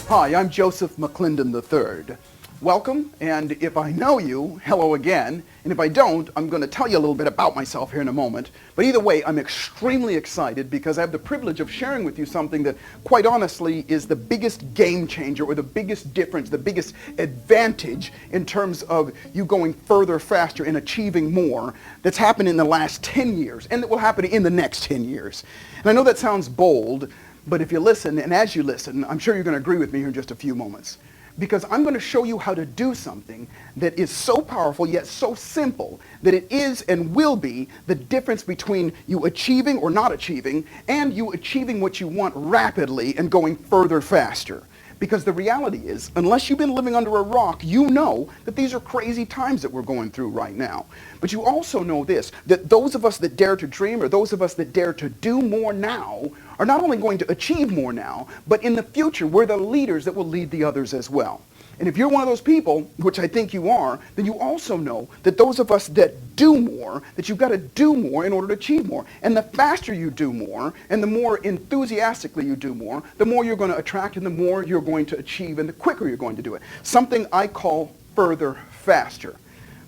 Hi, I'm Joseph McClendon III. Welcome, and if I know you, hello again. And if I don't, I'm going to tell you a little bit about myself here in a moment. But either way, I'm extremely excited because I have the privilege of sharing with you something that, quite honestly, is the biggest game changer or the biggest difference, the biggest advantage in terms of you going further, faster, and achieving more that's happened in the last 10 years and that will happen in the next 10 years. And I know that sounds bold, but if you listen, and as you listen, I'm sure you're going to agree with me here in just a few moments. Because I'm going to show you how to do something that is so powerful yet so simple that it is and will be the difference between you achieving or not achieving and you achieving what you want rapidly and going further faster. Because the reality is, unless you've been living under a rock, you know that these are crazy times that we're going through right now. But you also know this, that those of us that dare to dream or those of us that dare to do more now are not only going to achieve more now, but in the future, we're the leaders that will lead the others as well. And if you're one of those people, which I think you are, then you also know that those of us that do more, that you've got to do more in order to achieve more. And the faster you do more, and the more enthusiastically you do more, the more you're going to attract and the more you're going to achieve and the quicker you're going to do it. Something I call further faster.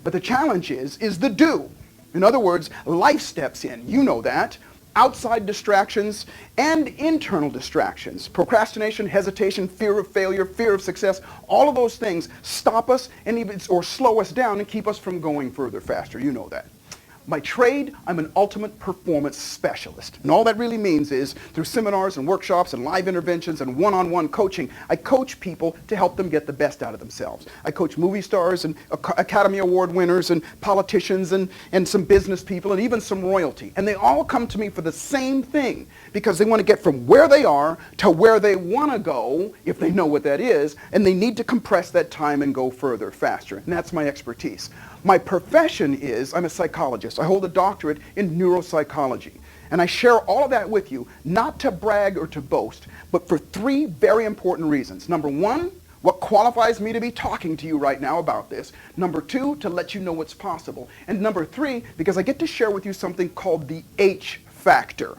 But the challenge is the do. In other words, life steps in. You know that. Outside distractions and internal distractions. Procrastination, hesitation, fear of failure, fear of success, all of those things stop us and even or slow us down and keep us from going further faster. You know that. By trade, I'm an ultimate performance specialist. And all that really means is through seminars and workshops and live interventions and one-on-one coaching, I coach people to help them get the best out of themselves. I coach movie stars and Academy Award winners and politicians and some business people and even some royalty. And they all come to me for the same thing because they want to get from where they are to where they want to go, if they know what that is, and they need to compress that time and go further, faster. And that's my expertise. My profession is, I'm a psychologist. I hold a doctorate in neuropsychology. And I share all of that with you, not to brag or to boast, but for three very important reasons. Number one, what qualifies me to be talking to you right now about this. Number two, to let you know what's possible. And number three, because I get to share with you something called the H factor.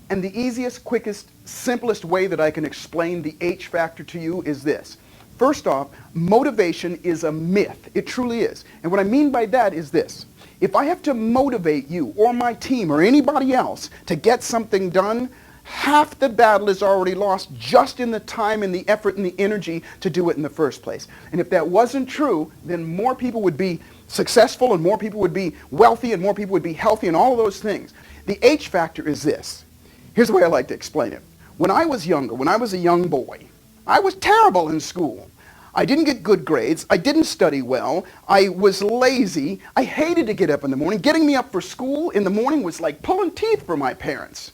And the easiest, quickest, simplest way that I can explain the H factor to you is this. First off, motivation is a myth. It truly is. And what I mean by that is this. If I have to motivate you or my team or anybody else to get something done, half the battle is already lost just in the time and the effort and the energy to do it in the first place. And if that wasn't true, then more people would be successful and more people would be wealthy and more people would be healthy and all of those things. The H factor is this. Here's the way I like to explain it. When I was younger, when I was a young boy, I was terrible in school. I didn't get good grades. I didn't study well. I was lazy. I hated to get up in the morning. Getting me up for school in the morning was like pulling teeth for my parents.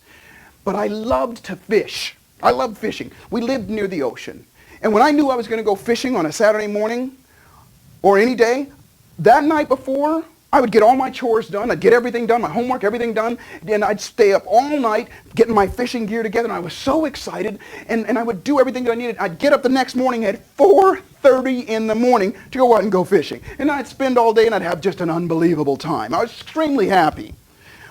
But I loved to fish. I loved fishing. We lived near the ocean. And when I knew I was going to go fishing on a Saturday morning or any day, that night before, I would get all my chores done. I'd get everything done, my homework, everything done. And I'd stay up all night getting my fishing gear together. And I was so excited. And I would do everything that I needed. I'd get up the next morning at 4:30 in the morning to go out and go fishing. And I'd spend all day and I'd have just an unbelievable time. I was extremely happy.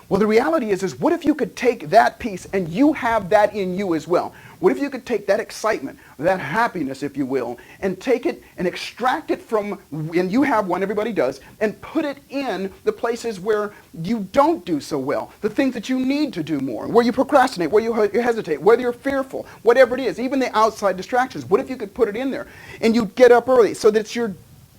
Well, the reality is what if you could take that piece and you have that in you as well? What if you could take that excitement, that happiness, if you will, and take it and extract it from, and you have one, everybody does, and put it in the places where you don't do so well, the things that you need to do more, where you procrastinate, where you hesitate, whether you're fearful, whatever it is, even the outside distractions. What if you could put it in there and you get up early so that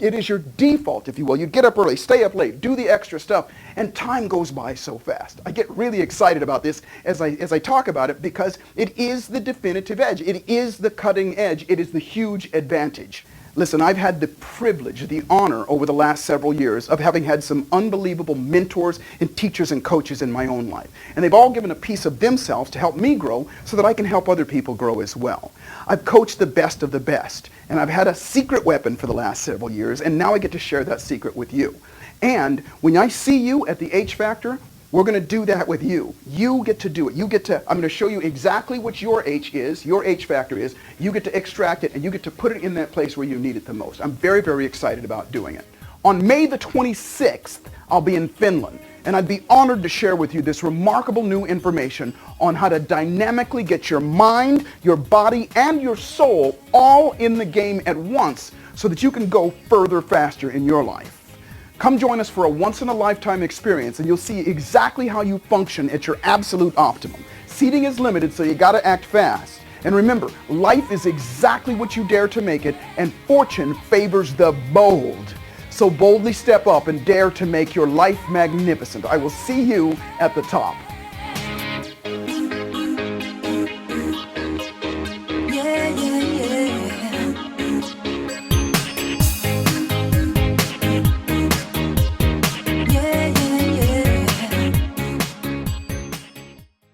it is your default, if you will. You get up early, stay up late, do the extra stuff, and time goes by so fast. I get really excited about this as I talk about it because it is the definitive edge. It is the cutting edge. It is the huge advantage. Listen, I've had the privilege, the honor over the last several years of having had some unbelievable mentors and teachers and coaches in my own life. And they've all given a piece of themselves to help me grow so that I can help other people grow as well. I've coached the best of the best. And I've had a secret weapon for the last several years, and now I get to share that secret with you. And when I see you at the H Factor, we're going to do that with you. You get to do it. I'm going to show you exactly what your H is, your H Factor is. You get to extract it, and you get to put it in that place where you need it the most. I'm very, very excited about doing it. On May the 26th, I'll be in Finland. and I'd be honored to share with you this remarkable new information on how to dynamically get your mind, your body, and your soul all in the game at once so that you can go further faster in your life. Come join us for a once-in-a-lifetime experience and you'll see exactly how you function at your absolute optimum. Seating is limited, so you gotta act fast. And remember, life is exactly what you dare to make it, and fortune favors the bold. So boldly step up and dare to make your life magnificent. I will see you at the top.